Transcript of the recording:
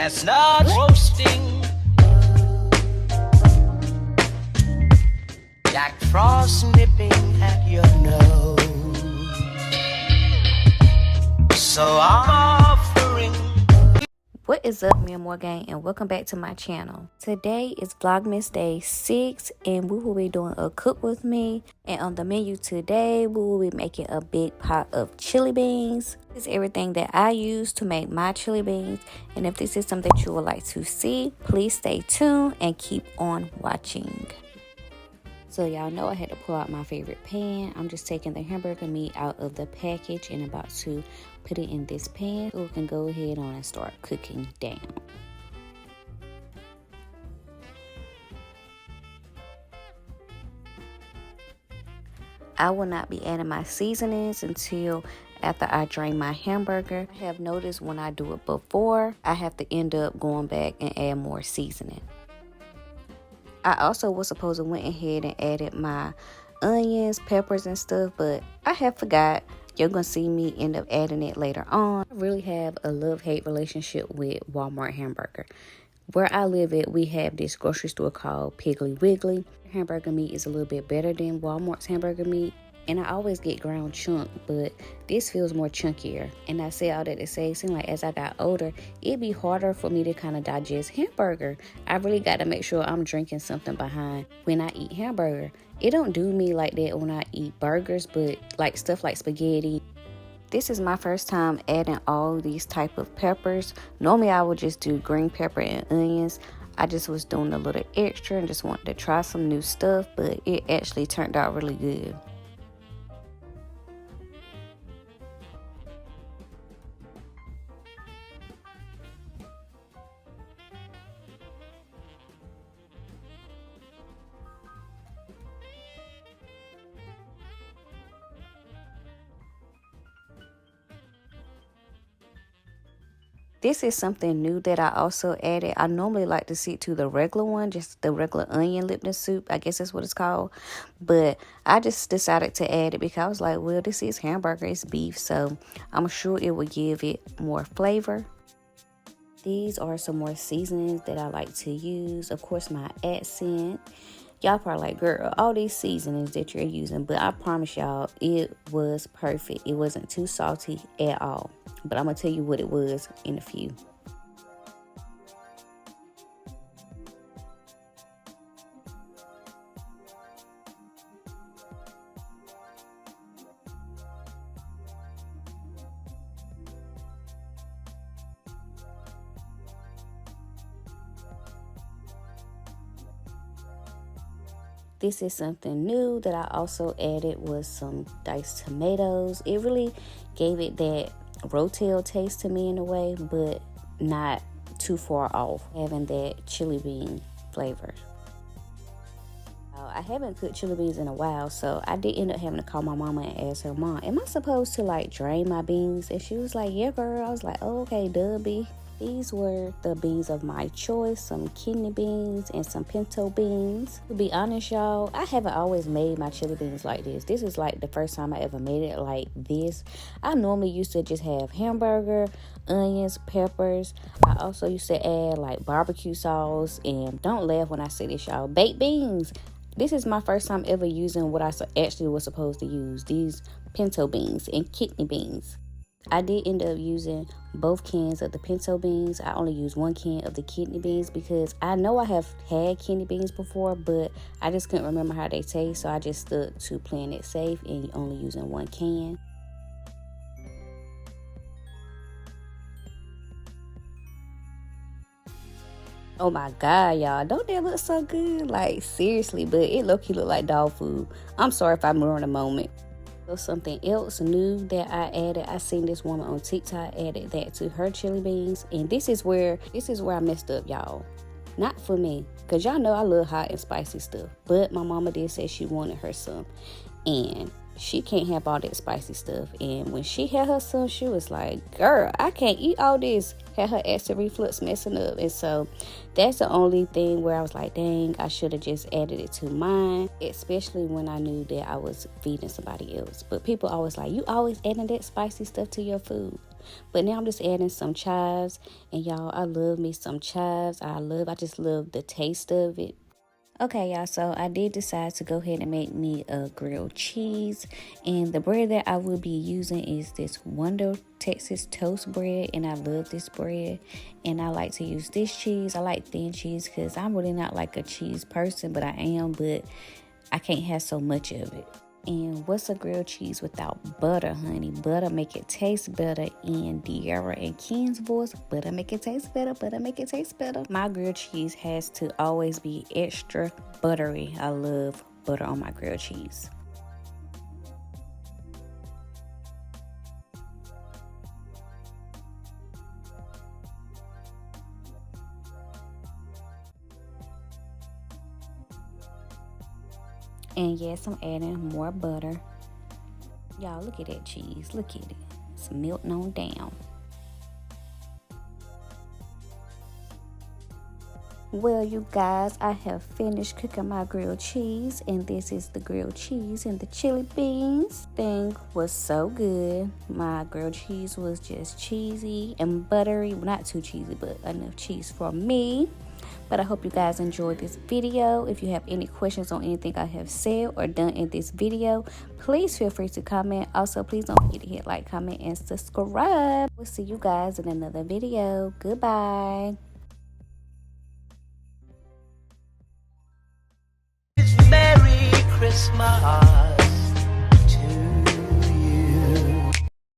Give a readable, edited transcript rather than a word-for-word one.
chestnut roasting, Jack Frost nipping at your nose. So I'm offering. What is up, me and more gang, and welcome back to my channel. Today is Vlogmas day 6 and we will be doing a cook with me. And on the menu today we will be making a big pot of chili beans. This is everything that I use to make my chili beans, and if this is something that you would like to see, please stay tuned and keep on watching. So y'all know I had to pull out my favorite pan. I'm just taking the hamburger meat out of the package and about to put it in this pan so we can go ahead on and start cooking down. I will not be adding my seasonings until after I drain my hamburger. I have noticed when I do it before, I have to end up going back and add more seasoning. I also was supposed to went ahead and added my onions, peppers and stuff, but I have forgot. You're gonna see me end up adding it later on. I really have a love-hate relationship with Walmart hamburger. Where I live at, we have this grocery store called Piggly Wiggly. Hamburger meat is a little bit better than Walmart's hamburger meat, and I always get ground chunk, but this feels more chunkier. And I say all that to say, it seems like as I got older, it'd be harder for me to kind of digest hamburger. I really got to make sure I'm drinking something behind when I eat hamburger. It don't do me like that when I eat burgers, but like stuff like spaghetti. This is my first time adding all these type of peppers. Normally I would just do green pepper and onions. I just was doing a little extra and just wanted to try some new stuff, but it actually turned out really good. This is something new that I also added. I normally like to stick to the regular one, just the regular onion lip soup. I guess that's what it's called. But I just decided to add it because I was like, well, this is hamburger, it's beef, so I'm sure it will give it more flavor. These are some more seasonings that I like to use. Of course, my accent. Y'all probably like, girl, all these seasonings that you're using, but I promise y'all, it was perfect. It wasn't too salty at all. But I'm going to tell you what it was in a few. This is something new that I also added was some diced tomatoes. It really gave it that rotel taste to me in a way, but not too far off having that chili bean flavor. I haven't cooked chili beans in a while, so I did end up having to call my mama and ask her, Mom, am I supposed to like drain my beans? And she was like, yeah, girl. I was like, oh, okay, Dubby. These were the beans of my choice, some kidney beans and some pinto beans. To be honest, y'all, I haven't always made my chili beans like this. This is like the first time I ever made it like this. I normally used to just have hamburger, onions, peppers. I also used to add like barbecue sauce, and don't laugh when I say this, y'all, baked beans. This is my first time ever using what I actually was supposed to use, these pinto beans and kidney beans. I did end up using both cans of the pinto beans. I only used one can of the kidney beans because I know I have had kidney beans before, but I just couldn't remember how they taste, so I just stuck to playing it safe and only using one can. Oh my God, y'all, don't that look so good? Like, seriously, but it low-key look like dog food. I'm sorry if I'm ruining a moment. So something else new that I added, I seen this woman on TikTok added that to her chili beans, and this is where I messed up, y'all. Not for me, because y'all know I love hot and spicy stuff, but my mama did say she wanted her some, and she can't have all that spicy stuff. And when she had her son, she was like, girl, I can't eat all this. Had her acid reflux messing up. And so that's the only thing where I was like, dang, I should have just added it to mine, especially when I knew that I was feeding somebody else. But people always like, you always adding that spicy stuff to your food. But now I'm just adding some chives. And y'all, I love me some chives. I just love the taste of it. Okay, y'all, so I did decide to go ahead and make me a grilled cheese. And the bread that I will be using is this Wonder Texas toast bread. And I love this bread. And I like to use this cheese. I like thin cheese because I'm really not like a cheese person, but I am. But I can't have so much of it. And what's a grilled cheese without butter, honey? Butter make it taste better. In De'Ara and Ken's voice, butter make it taste better, butter make it taste better. My grilled cheese has to always be extra buttery. I love butter on my grilled cheese. And yes, I'm adding more butter. Y'all, look at that cheese. Look at it. It's melting on down. Well, you guys, I have finished cooking my grilled cheese. And this is the grilled cheese and the chili beans. Thing was so good. My grilled cheese was just cheesy and buttery. Well, not too cheesy, but enough cheese for me. But I hope you guys enjoyed this video. If you have any questions on anything I have said or done in this video, please feel free to comment. Also, please don't forget to hit like, comment, and subscribe. We'll see you guys in another video. Goodbye. It's Merry Christmas.